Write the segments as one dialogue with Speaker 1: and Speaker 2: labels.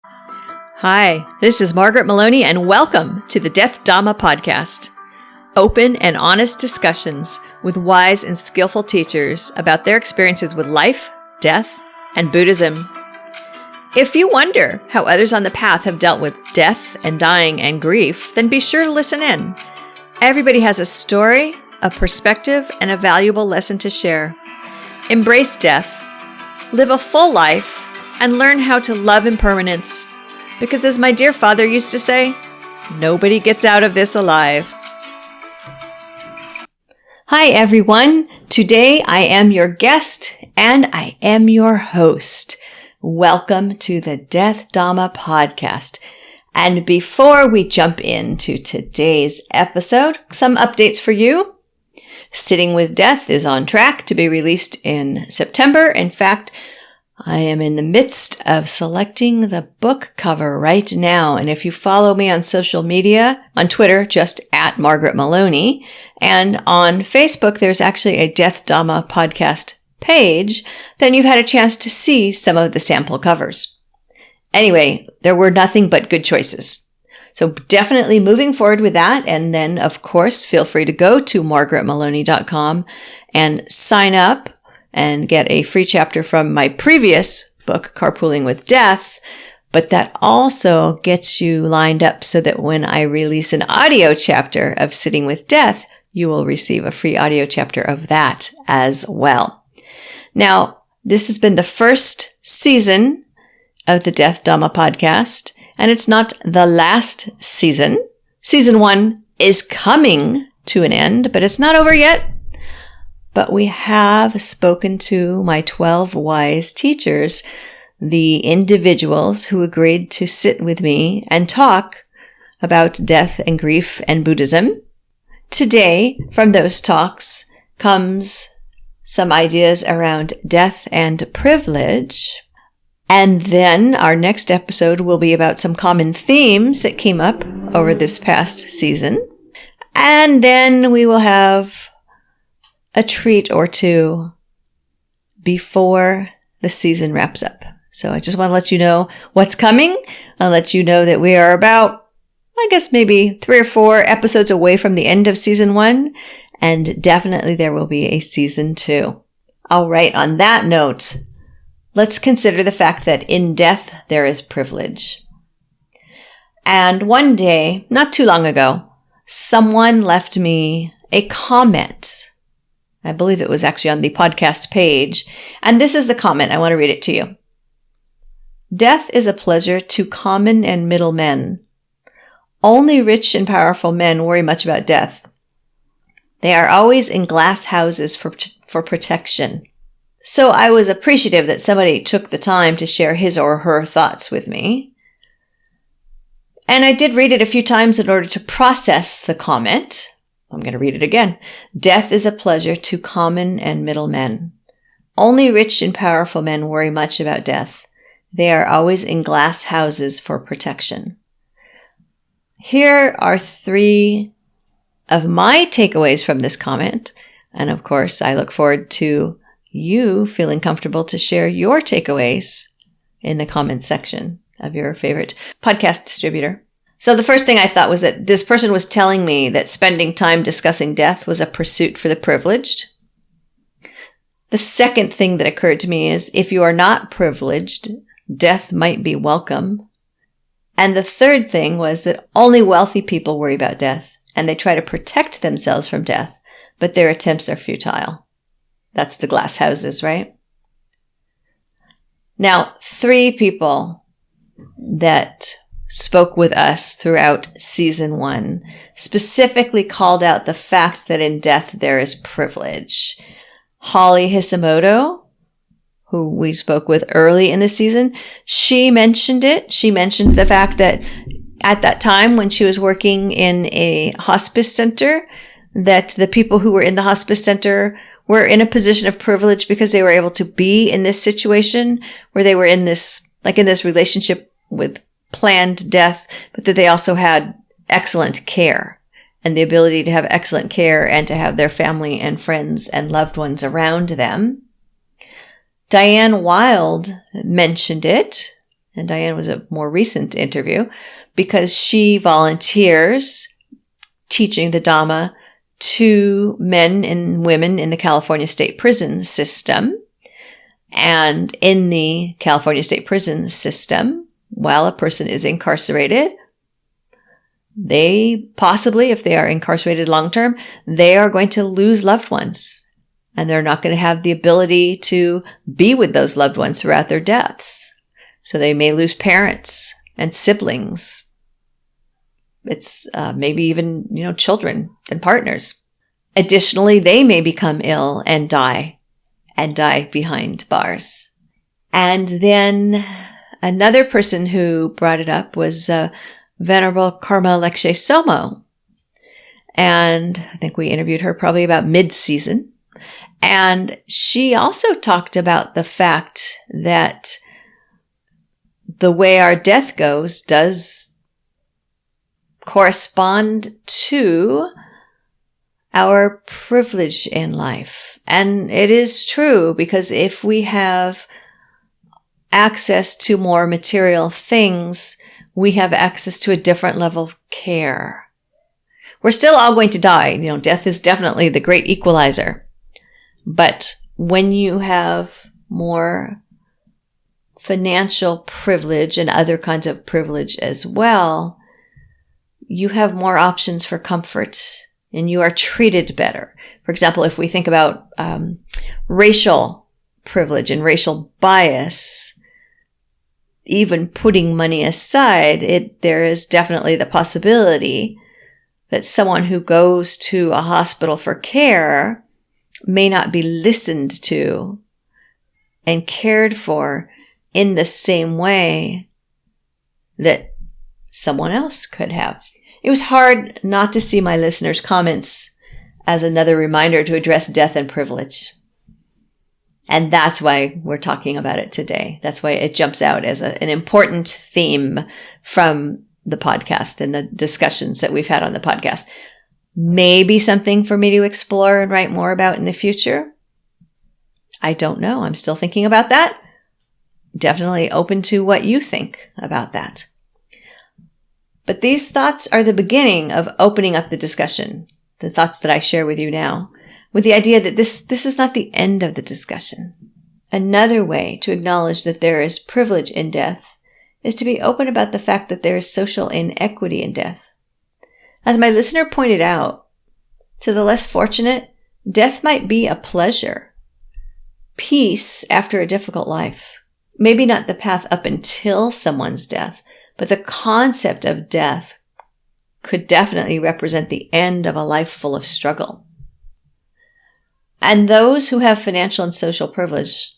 Speaker 1: Hi, this is Margaret Meloni, and welcome to the Death Dhamma podcast. Open and honest discussions with wise and skillful teachers about their experiences with life, death, and Buddhism. If you wonder how others on the path have dealt with death and dying and grief, then be sure to listen in. Everybody has a story, a perspective, and a valuable lesson to share. Embrace death, live a full life, and learn how to love impermanence. Because as my dear father used to say, nobody gets out of this alive. Hi everyone. Today I am your guest and I am your host. Welcome to the Death Dhamma podcast. And before we jump into today's episode, some updates for you. Sitting with Death is on track to be released in September. In fact, I am in the midst of selecting the book cover right now. And if you follow me on social media, on Twitter, just at Margaret Meloni, and on Facebook, there's actually a Death Dhamma podcast page, then you've had a chance to see some of the sample covers. Anyway, there were nothing but good choices. So definitely moving forward with that. And then, of course, feel free to go to margaretmeloni.com and sign up and get a free chapter from my previous book, Carpooling with Death. But that also gets you lined up so that when I release an audio chapter of Sitting with Death, you will receive a free audio chapter of that as well. Now, this has been the first season of the Death Dhamma podcast, and it's not the last season. Season 1 is coming to an end, but it's not over yet. But we have spoken to my 12 wise teachers, the individuals who agreed to sit with me and talk about death and grief and Buddhism. Today, from those talks, comes some ideas around death and privilege. And then our next episode will be about some common themes that came up over this past season. And then we will have a treat or two before the season wraps up. So I just want to let you know what's coming. I'll let you know that we are about, I guess maybe 3 or 4 episodes away from the end of season 1. And definitely there will be a season 2. All right. On that note, let's consider the fact that in death there is privilege. And one day, not too long ago, someone left me a comment. I believe it was actually on the podcast page. And this is the comment. I want to read it to you. Death is a pleasure to common and middle men. Only rich and powerful men worry much about death. They are always in glass houses for protection. So I was appreciative that somebody took the time to share his or her thoughts with me. And I did read it a few times in order to process the comment. I'm going to read it again. Death is a pleasure to common and middle men. Only rich and powerful men worry much about death. They are always in glass houses for protection. Here are 3 of my takeaways from this comment. And of course, I look forward to you feeling comfortable to share your takeaways in the comments section of your favorite podcast distributor. So the first thing I thought was that this person was telling me that spending time discussing death was a pursuit for the privileged. The second thing that occurred to me is if you are not privileged, death might be welcome. And the third thing was that only wealthy people worry about death, and they try to protect themselves from death, but their attempts are futile. That's the glass houses, right? Now, 3 people that spoke with us throughout season 1 specifically called out the fact that in death there is privilege. Holly Hisamoto, who we spoke with early in the season, she mentioned it. She mentioned the fact that at that time when she was working in a hospice center, that the people who were in the hospice center were in a position of privilege because they were able to be in this situation where they were in this relationship with planned death, but that they also had excellent care and the ability to have excellent care and to have their family and friends and loved ones around them. Diane Wilde mentioned it and Diane was a more recent interview, because she volunteers teaching the Dhamma to men and women in the California state prison system. And in the California state prison system, while a person is incarcerated, they possibly, if they are incarcerated long-term, they are going to lose loved ones. And they're not going to have the ability to be with those loved ones throughout their deaths. So they may lose parents and siblings. It's maybe even, children and partners. Additionally, they may become ill and die behind bars. And then another person who brought it up was Venerable Karma Lekshe Somo. And I think we interviewed her probably about mid-season. And she also talked about the fact that the way our death goes does correspond to our privilege in life. And it is true, because if we have access to more material things, we have access to a different level of care. We're still all going to die. Death is definitely the great equalizer. But when you have more financial privilege and other kinds of privilege as well, you have more options for comfort and you are treated better. For example, if we think about racial privilege and racial bias, even putting money aside, there is definitely the possibility that someone who goes to a hospital for care may not be listened to and cared for in the same way that someone else could have. It was hard not to see my listeners' comments as another reminder to address death and privilege. And that's why we're talking about it today. That's why it jumps out as an important theme from the podcast and the discussions that we've had on the podcast. Maybe something for me to explore and write more about in the future. I don't know. I'm still thinking about that. Definitely open to what you think about that. But these thoughts are the beginning of opening up the discussion, the thoughts that I share with you now, with the idea that this is not the end of the discussion. Another way to acknowledge that there is privilege in death is to be open about the fact that there is social inequity in death. As my listener pointed out, to the less fortunate, death might be a pleasure, peace after a difficult life. Maybe not the path up until someone's death, but the concept of death could definitely represent the end of a life full of struggle. And those who have financial and social privilege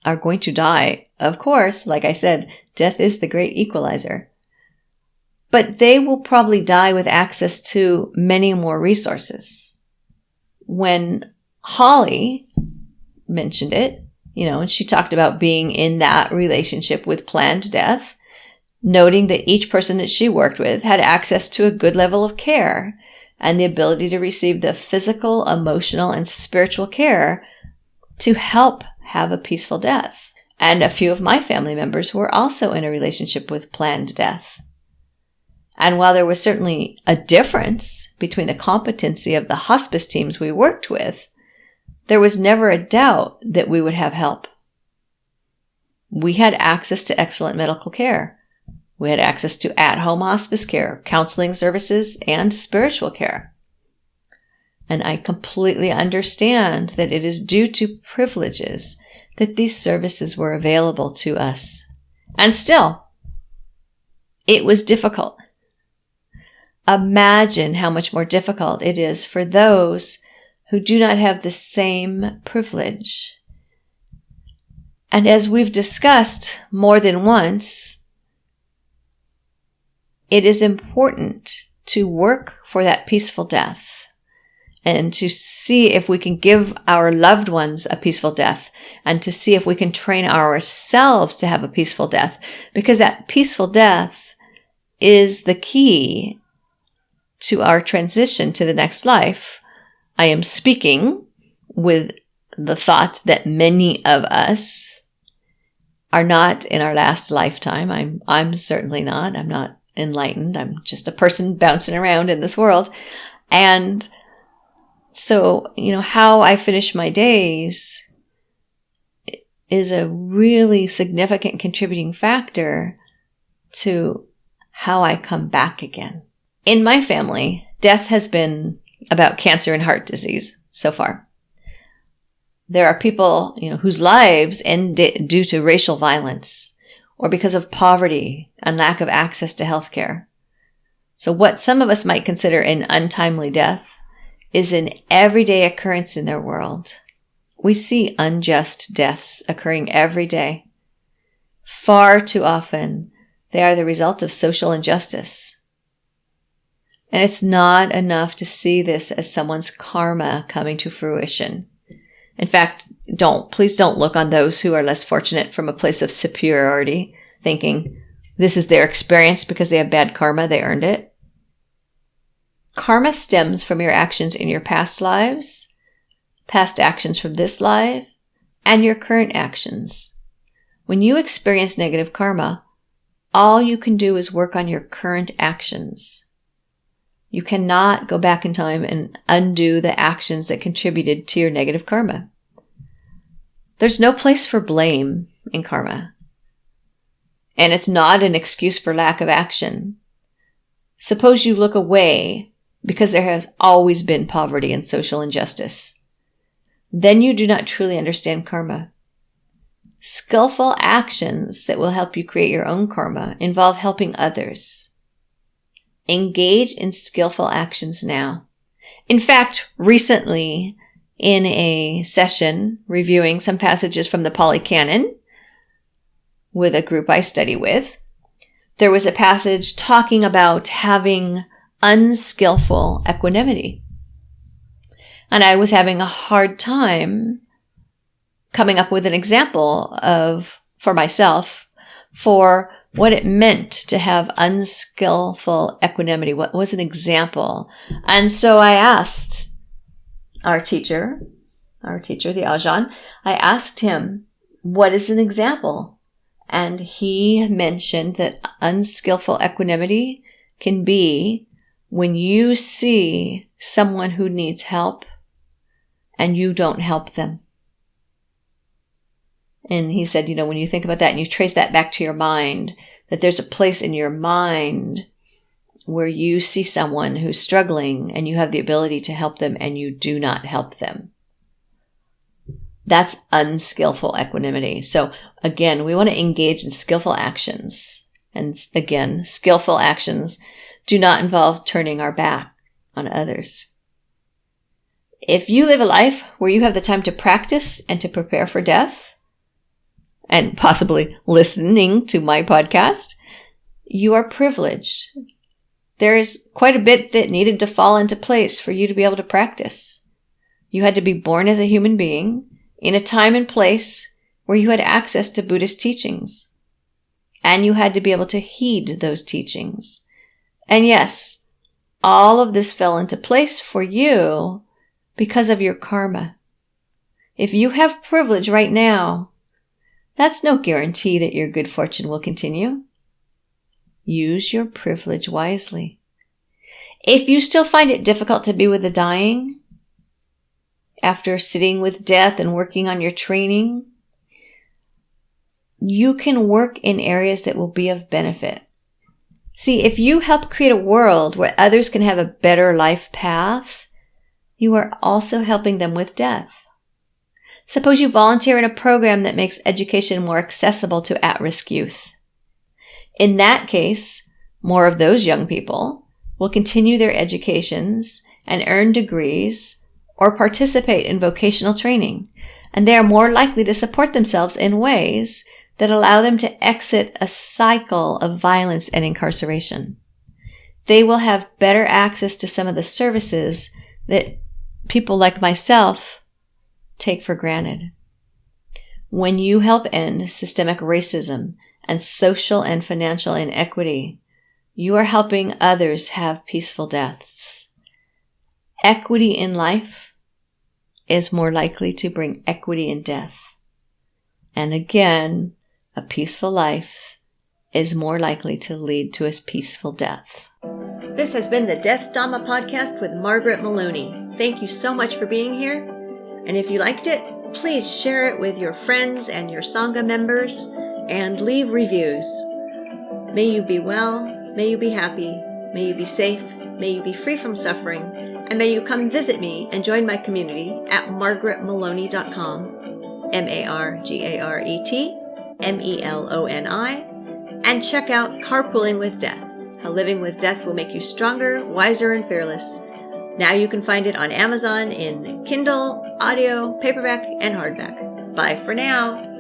Speaker 1: are going to die. Of course, like I said, death is the great equalizer. But they will probably die with access to many more resources. When Holly mentioned it, and she talked about being in that relationship with planned death, noting that each person that she worked with had access to a good level of care and the ability to receive the physical, emotional, and spiritual care to help have a peaceful death. And a few of my family members were also in a relationship with planned death. And while there was certainly a difference between the competency of the hospice teams we worked with, there was never a doubt that we would have help. We had access to excellent medical care. We had access to at-home hospice care, counseling services, and spiritual care. And I completely understand that it is due to privileges that these services were available to us. And still, it was difficult. Imagine how much more difficult it is for those who do not have the same privilege. And as we've discussed more than once, it is important to work for that peaceful death and to see if we can give our loved ones a peaceful death and to see if we can train ourselves to have a peaceful death, because that peaceful death is the key to our transition to the next life. I am speaking with the thought that many of us are not in our last lifetime. I'm certainly not. I'm not enlightened. I'm just a person bouncing around in this world. And so, how I finish my days is a really significant contributing factor to how I come back again. In my family, death has been about cancer and heart disease so far. There are people, whose lives end due to racial violence or because of poverty and lack of access to healthcare. So what some of us might consider an untimely death is an everyday occurrence in their world. We see unjust deaths occurring every day. Far too often, they are the result of social injustice. And it's not enough to see this as someone's karma coming to fruition. In fact, please don't look on those who are less fortunate from a place of superiority, thinking this is their experience because they have bad karma, they earned it. Karma stems from your actions in your past lives, past actions from this life, and your current actions. When you experience negative karma, all you can do is work on your current actions. You cannot go back in time and undo the actions that contributed to your negative karma. There's no place for blame in karma. And it's not an excuse for lack of action. Suppose you look away because there has always been poverty and social injustice. Then you do not truly understand karma. Skillful actions that will help you create your own karma involve helping others. Engage in skillful actions now. In fact, recently, in a session reviewing some passages from the Pali Canon with a group I study with, there was a passage talking about having unskillful equanimity. And I was having a hard time coming up with an example for myself for what it meant to have unskillful equanimity. What was an example? And so I asked our teacher, the Ajahn, I asked him, what is an example? And he mentioned that unskillful equanimity can be when you see someone who needs help and you don't help them. And he said, when you think about that and you trace that back to your mind, that there's a place in your mind where you see someone who's struggling and you have the ability to help them and you do not help them. That's unskillful equanimity. So again, we want to engage in skillful actions. And again, skillful actions do not involve turning our back on others. If you live a life where you have the time to practice and to prepare for death, and possibly listening to my podcast, you are privileged. There is quite a bit that needed to fall into place for you to be able to practice. You had to be born as a human being in a time and place where you had access to Buddhist teachings. And you had to be able to heed those teachings. And yes, all of this fell into place for you because of your karma. If you have privilege right now, that's no guarantee that your good fortune will continue. Use your privilege wisely. If you still find it difficult to be with the dying, after sitting with death and working on your training, you can work in areas that will be of benefit. See, if you help create a world where others can have a better life path, you are also helping them with death. Suppose you volunteer in a program that makes education more accessible to at-risk youth. In that case, more of those young people will continue their educations and earn degrees or participate in vocational training, and they are more likely to support themselves in ways that allow them to exit a cycle of violence and incarceration. They will have better access to some of the services that people like myself take for granted. When you help end systemic racism and social and financial inequity, you are helping others have peaceful deaths. Equity in life is more likely to bring equity in death. And again, a peaceful life is more likely to lead to a peaceful death. This has been the Death Dhamma podcast with Margaret Meloni. Thank you so much for being here. And if you liked it, please share it with your friends and your Sangha members and leave reviews. May you be well, may you be happy, may you be safe, may you be free from suffering, and may you come visit me and join my community at margaretmeloni.com, MargaretMeloni, and check out Carpooling with Death, how living with death will make you stronger, wiser, and fearless. Now you can find it on Amazon in Kindle, audio, paperback, and hardback. Bye for now.